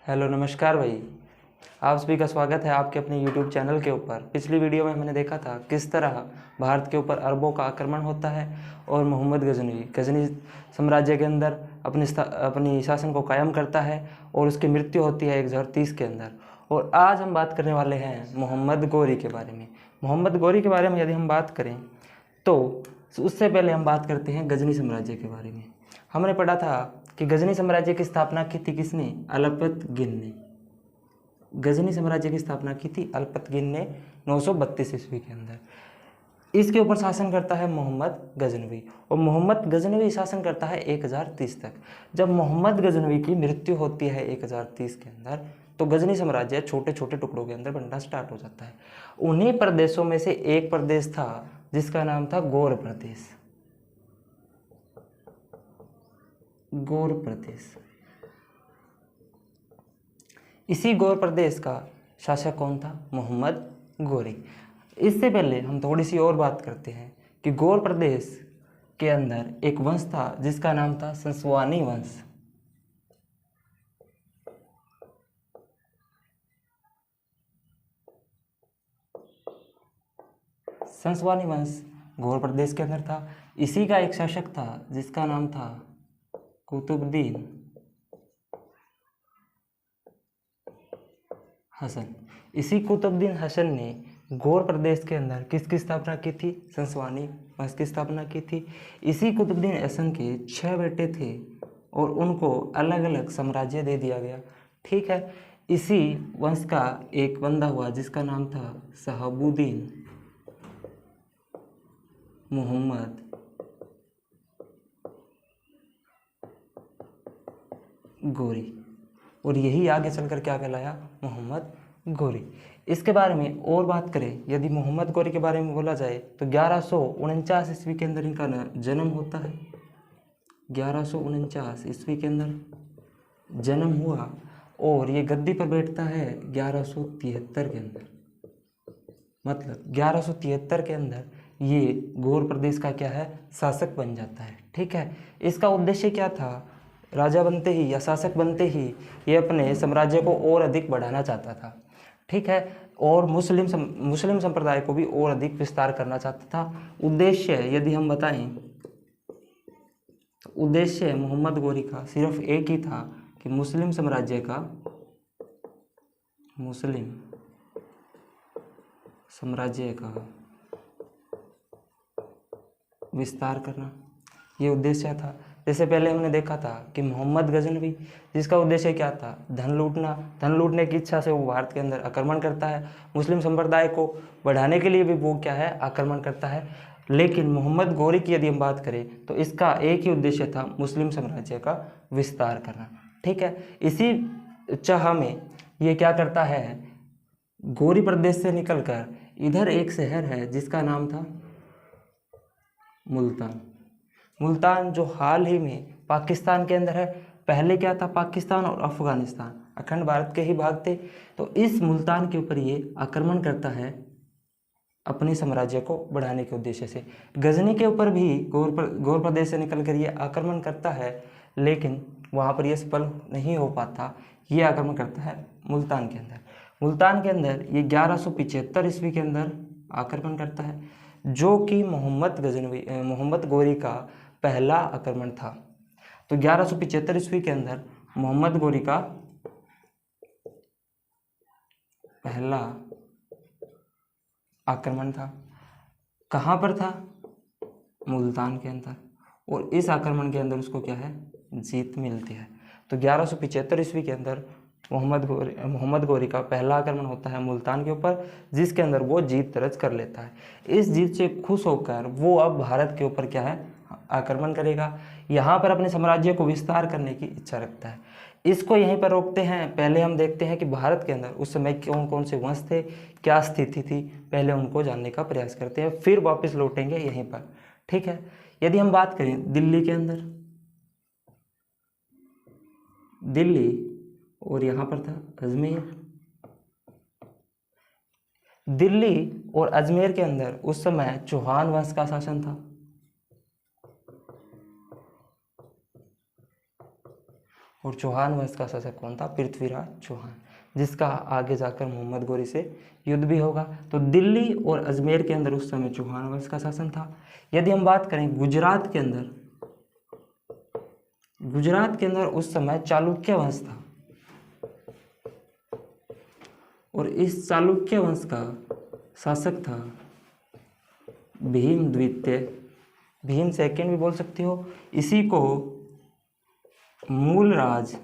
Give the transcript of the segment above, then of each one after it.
Hello नमस्कार भाई। आप सभी का स्वागत है आपके अपने YouTube चैनल के ऊपर। पिछली वीडियो में मैंने देखा था किस तरह भारत के ऊपर अरबों का आक्रमण होता है और मोहम्मद गजनी साम्राज्य के अंदर अपनी शासन को कायम करता है और उसकी मृत्यु होती है 1030 के अंदर। और आज हम बात करने वाले हैं मोहम्मद गोरी के बारे में। मोहम्मद गोरी के बारे में यदि हम बात करें तो उससे पहले हम बात करते हैं गजनी साम्राज्य के बारे में। हमने पढ़ा था कि गजनी साम्राज्य की स्थापना की थी किसने? अलपतगिन ने। गजनी साम्राज्य की स्थापना की थी अलपतगिन ने 932 ईस्वी के अंदर। इसके ऊपर शासन करता है मोहम्मद गजनवी और मोहम्मद गजनवी शासन करता है 1030 तक। जब मोहम्मद गजनवी की मृत्यु होती है 1030 के अंदर तो गजनी साम्राज्य छोटे छोटे टुकड़ों के अंदर बनना स्टार्ट हो जाता है। उन्हीं प्रदेशों में से एक प्रदेश था जिसका नाम था गौर प्रदेश। गौर प्रदेश, इसी गौर प्रदेश का शासक कौन था? मोहम्मद गोरी। इससे पहले हम थोड़ी सी और बात करते हैं कि गौर प्रदेश के अंदर एक वंश था जिसका नाम था संसवानी वंश। संसवानी वंश गौर प्रदेश के अंदर था। इसी का एक शासक था जिसका नाम था कुतुबुद्दीन हसन। इसी कुतुबुद्दीन हसन ने गौर प्रदेश के अंदर किसकी स्थापना की थी? संसवानी वंश की स्थापना की थी। इसी कुतुबुद्दीन हसन के 6 बेटे थे और उनको अलग अलग साम्राज्य दे दिया गया। ठीक है। इसी वंश का एक बंदा हुआ जिसका नाम था शहाबुद्दीन मोहम्मद गोरी और यही आगे चलकर क्या कहलाया? मोहम्मद गोरी। इसके बारे में और बात करें, यदि मोहम्मद गोरी के बारे में बोला जाए तो 1149 ईस्वी के अंदर इनका जन्म होता है। 1149 ईस्वी के अंदर जन्म हुआ और ये गद्दी पर बैठता है 1173 के अंदर। मतलब 1173 के अंदर ये गौर प्रदेश का क्या है? शासक बन जाता है। ठीक है। इसका उद्देश्य क्या था? राजा बनते ही या शासक बनते ही ये अपने साम्राज्य को और अधिक बढ़ाना चाहता था। ठीक है। और मुस्लिम संप्रदाय को भी और अधिक विस्तार करना चाहता था। उद्देश्य यदि हम बताएं तो उद्देश्य मोहम्मद गोरी का सिर्फ एक ही था कि मुस्लिम साम्राज्य का विस्तार करना, ये उद्देश्य था। जैसे पहले हमने देखा था कि मोहम्मद गजनवी जिसका उद्देश्य क्या था? धन लूटना। धन लूटने की इच्छा से वो भारत के अंदर आक्रमण करता है। मुस्लिम संप्रदाय को बढ़ाने के लिए भी वो क्या है? आक्रमण करता है। लेकिन मोहम्मद गोरी की यदि हम बात करें तो इसका एक ही उद्देश्य था, मुस्लिम साम्राज्य का विस्तार करना। ठीक है। इसी चाह में ये क्या करता है? गौरी प्रदेश से निकलकर इधर एक शहर है जिसका नाम था मुल्तान। मुल्तान जो हाल ही में पाकिस्तान के अंदर है। पहले क्या था? पाकिस्तान और अफगानिस्तान अखंड भारत के ही भाग थे। तो इस मुल्तान के ऊपर ये आक्रमण करता है अपने साम्राज्य को बढ़ाने के उद्देश्य से। गजनी के ऊपर भी गौर प्रदेश से निकलकर ये आक्रमण करता है, लेकिन वहाँ पर यह सफल नहीं हो पाता। ये आक्रमण करता है मुल्तान के अंदर। मुल्तान के अंदर ये 1175 ईस्वी के अंदर आक्रमण करता है, जो कि मोहम्मद गोरी का पहला आक्रमण था। तो 1175 ईस्वी के अंदर मोहम्मद गोरी का पहला आक्रमण था। कहाँ पर था? मुल्तान के अंदर। और इस आक्रमण के अंदर उसको क्या है? जीत मिलती है। तो 1175 ईस्वी के अंदर मोहम्मद गोरी का पहला आक्रमण होता है मुल्तान के ऊपर, जिसके अंदर वो जीत दर्ज कर लेता है। इस जीत से खुश होकर वो अब भारत के ऊपर क्या है? आक्रमण करेगा। यहाँ पर अपने साम्राज्य को विस्तार करने की इच्छा रखता है। इसको यहीं पर रोकते हैं। पहले हम देखते हैं कि भारत के अंदर उस समय कौन कौन से वंश थे, क्या स्थिति थी, पहले उनको जानने का प्रयास करते हैं, फिर वापस लौटेंगे यहीं पर। ठीक है। यदि हम बात करें दिल्ली के अंदर, दिल्ली और यहाँ पर था अजमेर। दिल्ली और अजमेर के अंदर उस समय चौहान वंश का शासन था। और चौहान वंश का शासक कौन था? पृथ्वीराज चौहान, जिसका आगे जाकर मोहम्मद गोरी से युद्ध भी होगा। तो दिल्ली और अजमेर के अंदर उस समय चौहान वंश का शासन था। यदि हम बात करें गुजरात के अंदर, गुजरात के अंदर उस समय चालुक्य वंश था और इस चालुक्य वंश का शासक था भीम द्वितीय, भीम सेकेंड भी बोल सकते हो। इसी को मूलराज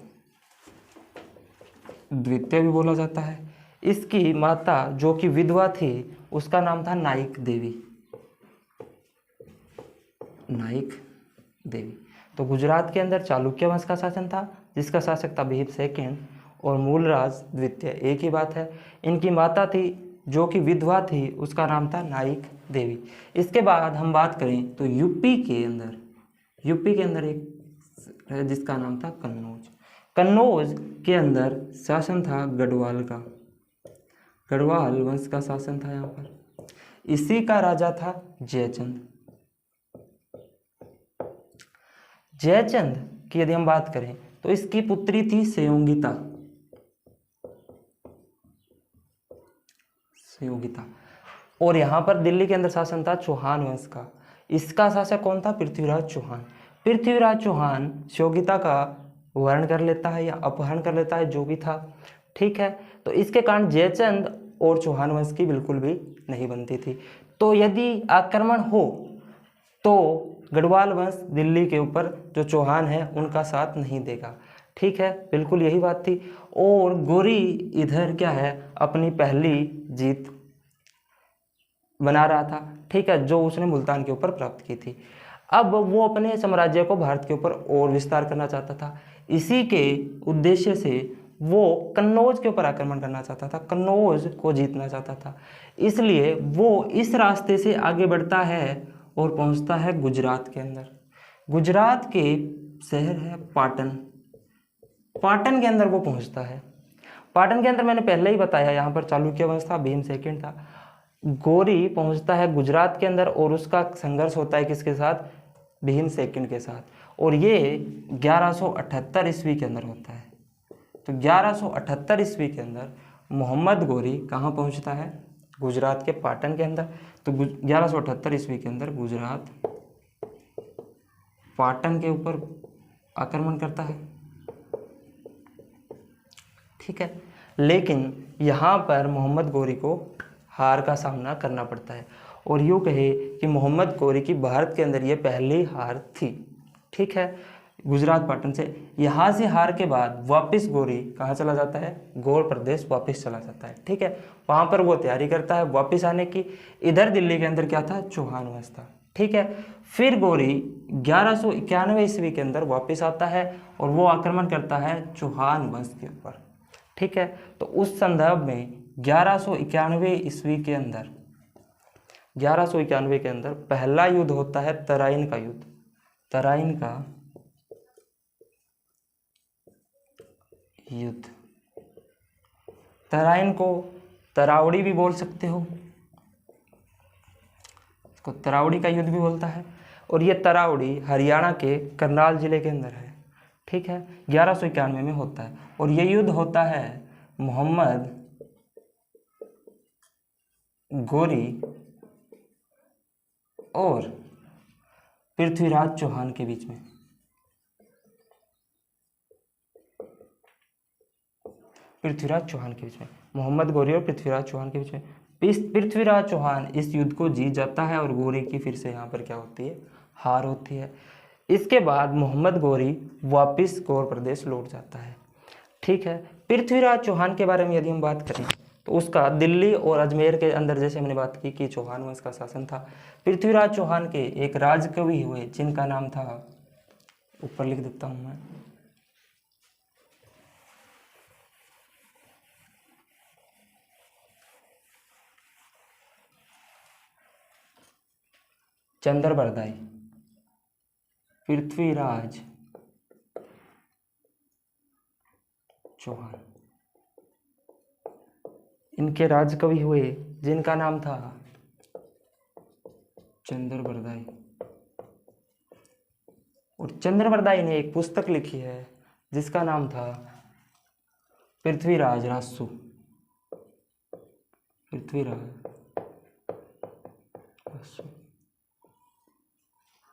द्वितीय भी बोला जाता है। इसकी माता जो कि विधवा थी उसका नाम था नाइक देवी, नाइक देवी। तो गुजरात के अंदर चालुक्य वंश का शासन था जिसका शासक था भीम सेकेंड और मूलराज द्वितीय, एक ही बात है। इनकी माता थी जो कि विधवा थी, उसका नाम था नाइक देवी। इसके बाद हम बात करें तो यूपी के अंदर एक है जिसका नाम था कन्नौज। कन्नौज के अंदर शासन था गढ़वाल का, गढ़वाल वंश का शासन था यहाँ पर। इसी का राजा था जयचंद। जयचंद की यदि हम बात करें तो इसकी पुत्री थी संयोगिता, और यहाँ पर दिल्ली के अंदर शासन था चौहान वंश का। इसका शासक कौन था? पृथ्वीराज चौहान। पृथ्वीराज चौहान संयोगिता का वर्ण कर लेता है या अपहरण कर लेता है, जो भी था, ठीक है। तो इसके कारण जयचंद और चौहान वंश की बिल्कुल भी नहीं बनती थी। तो यदि आक्रमण हो तो गढ़वाल वंश दिल्ली के ऊपर जो चौहान है उनका साथ नहीं देगा, ठीक है, बिल्कुल यही बात थी। और गोरी इधर क्या है, अपनी पहली जीत बना रहा था, ठीक है, जो उसने मुल्तान के ऊपर प्राप्त की थी। अब वो अपने साम्राज्य को भारत के ऊपर और विस्तार करना चाहता था। इसी के उद्देश्य से वो कन्नौज के ऊपर आक्रमण करना चाहता था, कन्नौज को जीतना चाहता था। इसलिए वो इस रास्ते से आगे बढ़ता है और पहुंचता है गुजरात के अंदर। गुजरात के शहर है पाटन, पाटन के अंदर वो पहुंचता है। पाटन के अंदर मैंने पहले ही बताया यहाँ पर चालुक्य वंश था, भीम सेकेंड था। गोरी पहुंचता है गुजरात के अंदर और उसका संघर्ष होता है किसके साथ? भीम सेकेंड के साथ, और ये 1178 ईस्वी के अंदर होता है। तो 1178 ईस्वी के अंदर मोहम्मद गोरी कहाँ पहुंचता है? गुजरात के पाटन के अंदर। तो 1178 ईस्वी के अंदर गुजरात पाटन के ऊपर आक्रमण करता है, ठीक है। लेकिन यहाँ पर मोहम्मद गोरी को हार का सामना करना पड़ता है, और यूँ कहे कि मोहम्मद गोरी की भारत के अंदर ये पहली हार थी, ठीक है, गुजरात पाटन से। यहाँ से हार के बाद वापस गोरी कहाँ चला जाता है? गौड़ प्रदेश वापस चला जाता है, ठीक है। वहाँ पर वो तैयारी करता है वापस आने की। इधर दिल्ली के अंदर क्या था? चौहान वंश था, ठीक है। फिर गोरी 1191 ईस्वी के अंदर वापस आता है और वो आक्रमण करता है चौहान वंश के ऊपर, ठीक है। तो उस संदर्भ में 1191 ईस्वी के अंदर 1191 के अंदर पहला युद्ध होता है तराइन का युद्ध, तराइन का युद्ध। तराइन को तरावड़ी भी बोल सकते हो, इसको तरावड़ी का युद्ध भी बोलता है। और ये तरावड़ी हरियाणा के करनाल जिले के अंदर है, ठीक है, 1191 में होता है। और ये युद्ध होता है मोहम्मद गोरी और पृथ्वीराज चौहान के बीच में। पृथ्वीराज चौहान के बीच में, मोहम्मद गोरी और पृथ्वीराज चौहान के बीच में। पृथ्वीराज चौहान इस युद्ध को जीत जाता है और गोरी की फिर से यहाँ पर क्या होती है? हार होती है। इसके बाद मोहम्मद गोरी वापस गौड़ प्रदेश लौट जाता है, ठीक है। पृथ्वीराज चौहान के बारे में यदि हम बात करें तो उसका दिल्ली और अजमेर के अंदर, जैसे हमने बात की कि चौहान वंश का शासन था। पृथ्वीराज चौहान के एक राजकवि हुए जिनका नाम था, ऊपर लिख देता हूँ मैं, चंद्रबरदाई। पृथ्वीराज चौहान इनके राजकवि हुए जिनका नाम था चंद्रबरदाई। और चंद्रबरदाई ने एक पुस्तक लिखी है जिसका नाम था पृथ्वीराज रासू।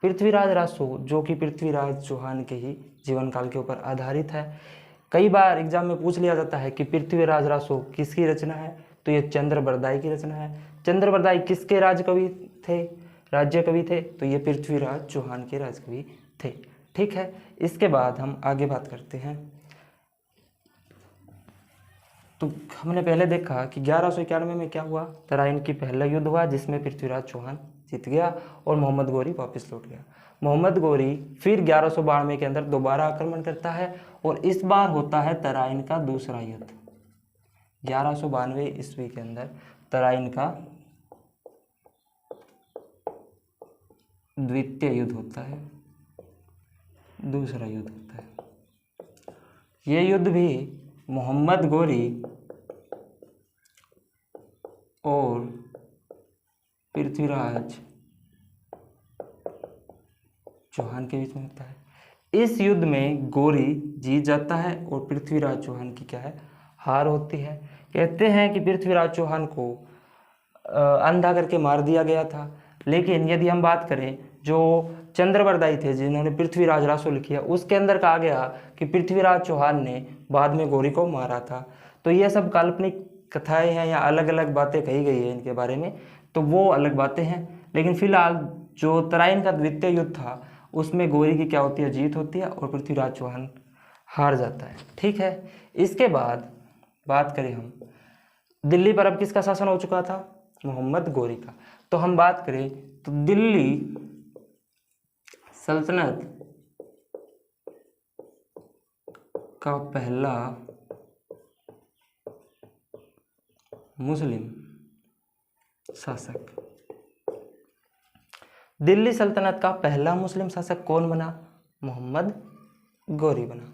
पृथ्वीराज रासू जो कि पृथ्वीराज चौहान के ही जीवन काल के ऊपर आधारित है। कई बार एग्जाम में पूछ लिया जाता है कि पृथ्वीराज रासू किसकी रचना है, तो ये चंद्रबरदाई की रचना है। चंद्रबरदाई किसके राज्य कवि थे, तो ये पृथ्वीराज चौहान के राजकवि थे। ठीक है, इसके बाद हम आगे बात करते हैं। तो हमने पहले देखा कि 1191 में क्या हुआ, तराइन की पहला युद्ध हुआ जिसमें पृथ्वीराज चौहान जीत गया और मोहम्मद गोरी वापस लौट गया। मोहम्मद गोरी फिर 1192 के अंदर दोबारा आक्रमण करता है और इस बार होता है तराइन का दूसरा युद्ध। 1192 ईस्वी के अंदर तराइन का द्वितीय युद्ध होता है, दूसरा युद्ध होता है। ये युद्ध भी मोहम्मद गोरी और पृथ्वीराज चौहान के बीच में होता है। इस युद्ध में गोरी जीत जाता है और पृथ्वीराज चौहान की क्या है, हार होती है। कहते हैं कि पृथ्वीराज चौहान को अंधा करके मार दिया गया था। लेकिन यदि हम बात करें जो चंद्रबरदाई थे जिन्होंने पृथ्वीराज रासू लिखी है, उसके अंदर कहा गया कि पृथ्वीराज चौहान ने बाद में गोरी को मारा था। तो ये सब काल्पनिक कथाएं हैं या अलग अलग बातें कही गई है इनके बारे में, तो वो अलग बातें हैं। लेकिन फिलहाल जो तराइन का द्वितीय युद्ध था उसमें गोरी की क्या होती है, जीत होती है और पृथ्वीराज चौहान हार जाता है। ठीक है, इसके बाद बात करें हम दिल्ली पर अब किसका शासन हो चुका था, मोहम्मद गोरी का। तो हम बात करें तो दिल्ली सल्तनत का पहला मुस्लिम शासक, दिल्ली सल्तनत का पहला मुस्लिम शासक कौन बना, मोहम्मद गोरी बना।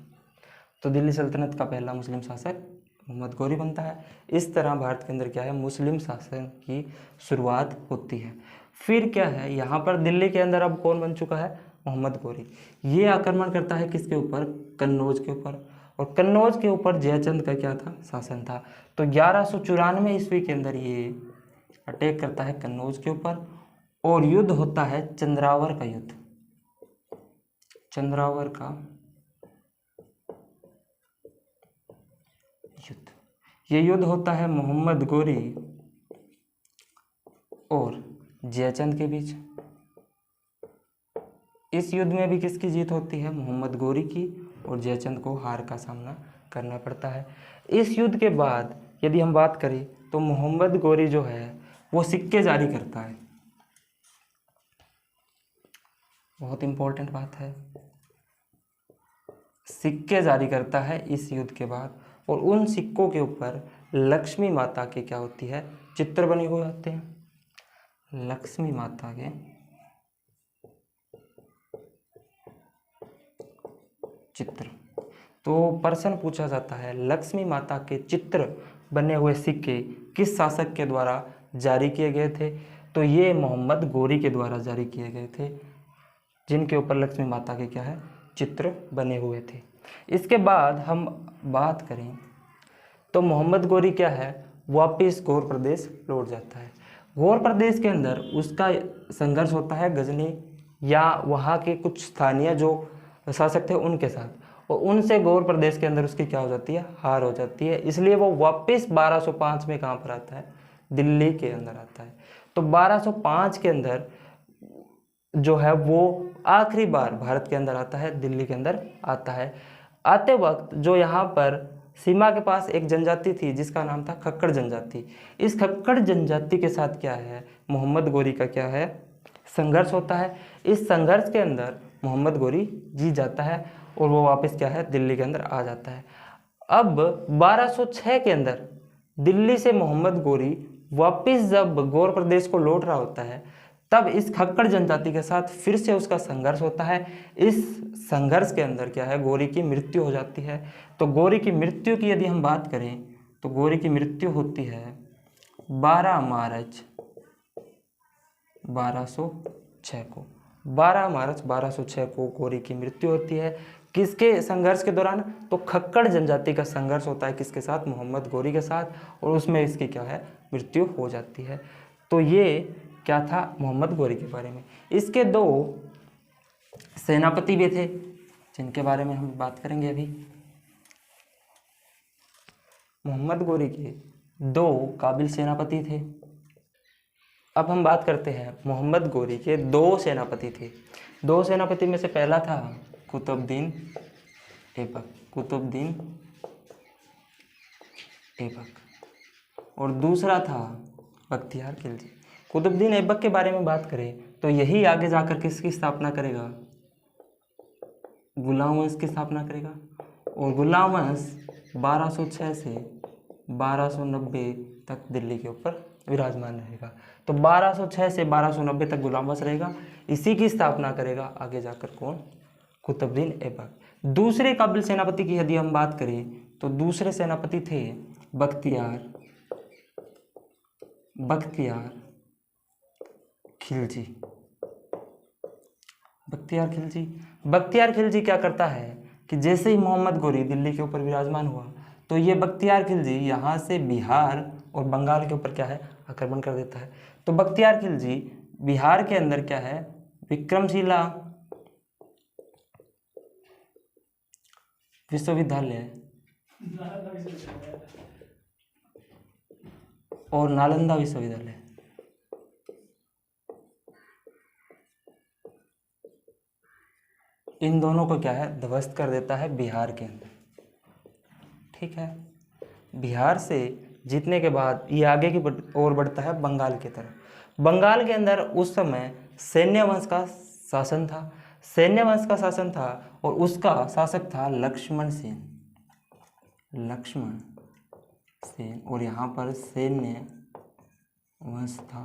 तो दिल्ली सल्तनत का पहला मुस्लिम शासक मोहम्मद गोरी बनता है। इस तरह भारत के अंदर क्या है, मुस्लिम शासन की शुरुआत होती है। फिर क्या है, यहाँ पर दिल्ली के अंदर अब कौन बन चुका है, मोहम्मद गोरी। ये आक्रमण करता है किसके ऊपर, कन्नौज के ऊपर, और कन्नौज के ऊपर जयचंद का क्या था, शासन था। तो 1194 ईस्वी के अंदर ये अटैक करता है कन्नौज के ऊपर और युद्ध होता है चंद्रावर का युद्ध। चंद्रावर का युद्ध, ये युद्ध होता है मोहम्मद गोरी और जयचंद के बीच। इस युद्ध में भी किसकी जीत होती है, मोहम्मद गोरी की, और जयचंद को हार का सामना करना पड़ता है। इस युद्ध के बाद यदि हम बात करें तो मोहम्मद गोरी जो है वो सिक्के जारी करता है। बहुत इंपॉर्टेंट बात है, सिक्के जारी करता है इस युद्ध के बाद, और उन सिक्कों के ऊपर लक्ष्मी माता के क्या होती है, चित्र बने हुए होते हैं। लक्ष्मी माता के चित्र। तो प्रश्न पूछा जाता है लक्ष्मी माता के चित्र बने हुए सिक्के किस शासक के द्वारा जारी किए गए थे, तो ये मोहम्मद गोरी के द्वारा जारी किए गए थे, जिनके ऊपर लक्ष्मी माता के क्या है, चित्र बने हुए थे। इसके बाद हम बात करें तो मोहम्मद गोरी क्या है, वापिस गौर प्रदेश लौट जाता है। गौर प्रदेश के अंदर उसका संघर्ष होता है गजनी या वहाँ के कुछ स्थानीय जो शासक थे उनके साथ, और उनसे गौर प्रदेश के अंदर उसकी क्या हो जाती है, हार हो जाती है। इसलिए वो वापस 1205 में कहाँ पर आता है, दिल्ली के अंदर आता है। तो 1205 के अंदर जो है वो आखिरी बार भारत के अंदर आता है, दिल्ली के अंदर आता है। आते वक्त जो यहाँ पर सीमा के पास एक जनजाति थी जिसका नाम था खक्कड़ जनजाति, इस खक्कड़ जनजाति के साथ क्या है, मोहम्मद गोरी का क्या है, संघर्ष होता है। इस संघर्ष के अंदर मोहम्मद गोरी जीत जाता है और वो वापस क्या है, दिल्ली के अंदर आ जाता है। अब 1206 के अंदर दिल्ली से मोहम्मद गोरी वापस जब गौर प्रदेश को लौट रहा होता है, तब इस खक्कड़ जनजाति के साथ फिर से उसका संघर्ष होता है। इस संघर्ष के अंदर क्या है, गोरी की मृत्यु हो जाती है। तो गोरी की मृत्यु की यदि हम बात करें तो गोरी की मृत्यु होती है 12 मार्च 1206 को। 12 मार्च 1206 को गोरी की मृत्यु होती है। किसके संघर्ष के दौरान? तो खक्कड़ जनजाति का संघर्ष होता है किसके साथ? मोहम्मद गोरी के साथ, और उसमें इसकी क्या है? मृत्यु हो जाती है। तो ये क्या था? मोहम्मद गोरी के बारे में। इसके 2 सेनापति भी थे जिनके बारे में हम बात करेंगे अभी। मोहम्मद गोरी के 2 काबिल सेनापति थे। अब हम बात करते हैं मोहम्मद गोरी के 2 सेनापति थे। 2 सेनापति में से पहला था कुतुबुद्दीन ऐबक, कुतुबुद्दीन ऐबक, और दूसरा था बख्तियार खिलजी। कुतुबुद्दीन ऐबक के बारे में बात करें तो यही आगे जाकर किसकी स्थापना करेगा? गुलाम वंश की स्थापना करेगा। और गुलाम वंश 1206 से 1290 तक दिल्ली के ऊपर विराजमान रहेगा। तो 1206 से 1290 तक गुलाम वंश रहेगा। इसी की स्थापना करेगा आगे जाकर कौन? कुतुबुद्दीन ऐबक। दूसरे काबिल सेनापति की यदि हम बात करें तो दूसरे सेनापति थे बख्तियार खिलजी। बख्तियार खिलजी क्या करता है कि जैसे ही मोहम्मद गोरी दिल्ली के ऊपर विराजमान हुआ तो ये बख्तियार खिलजी यहाँ से बिहार और बंगाल के ऊपर क्या है? आक्रमण कर देता है। तो बख्तियार खिलजी बिहार के अंदर क्या है? विक्रमशिला विश्वविद्यालय और नालंदा विश्वविद्यालय, इन दोनों को क्या है? ध्वस्त कर देता है बिहार के अंदर। ठीक है, बिहार से जीतने के बाद ये आगे की ओर बढ़ता है बंगाल की तरफ। बंगाल के अंदर उस समय सैन्य वंश का शासन था और उसका शासक था लक्ष्मण सेन। और यहाँ पर सैन्य वंश था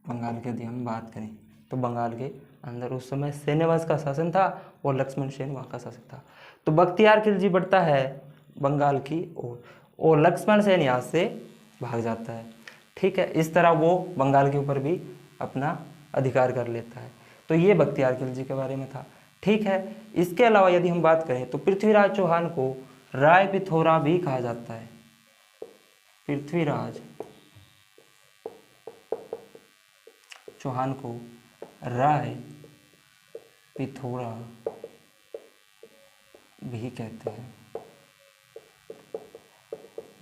बंगाल की यदि हम बात करें तो बंगाल के अंदर उस समय सैन्य वंश का शासन था और लक्ष्मण सेन वहाँ का शासक था। तो बख्तियार खिलजी बढ़ता है बंगाल की ओर और लक्ष्मण सेन यहाँ से भाग जाता है। ठीक है, इस तरह वो बंगाल के ऊपर भी अपना अधिकार कर लेता है। तो ये बख्तियार खिलजी के बारे में था। ठीक है, इसके अलावा यदि हम बात करें तो पृथ्वीराज चौहान को राय पिथौरा भी कहा जाता है। पृथ्वीराज चौहान को राय पिथौरा भी कहते हैं।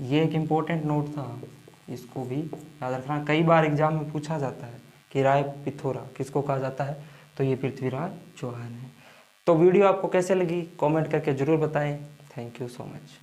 ये एक इम्पोर्टेंट नोट था, इसको भी याद रखना। कई बार एग्जाम में पूछा जाता है कि राय पिथौरा किसको कहा जाता है? तो ये पृथ्वीराज चौहान है। तो वीडियो आपको कैसे लगी कमेंट करके ज़रूर बताएं। Thank you so much.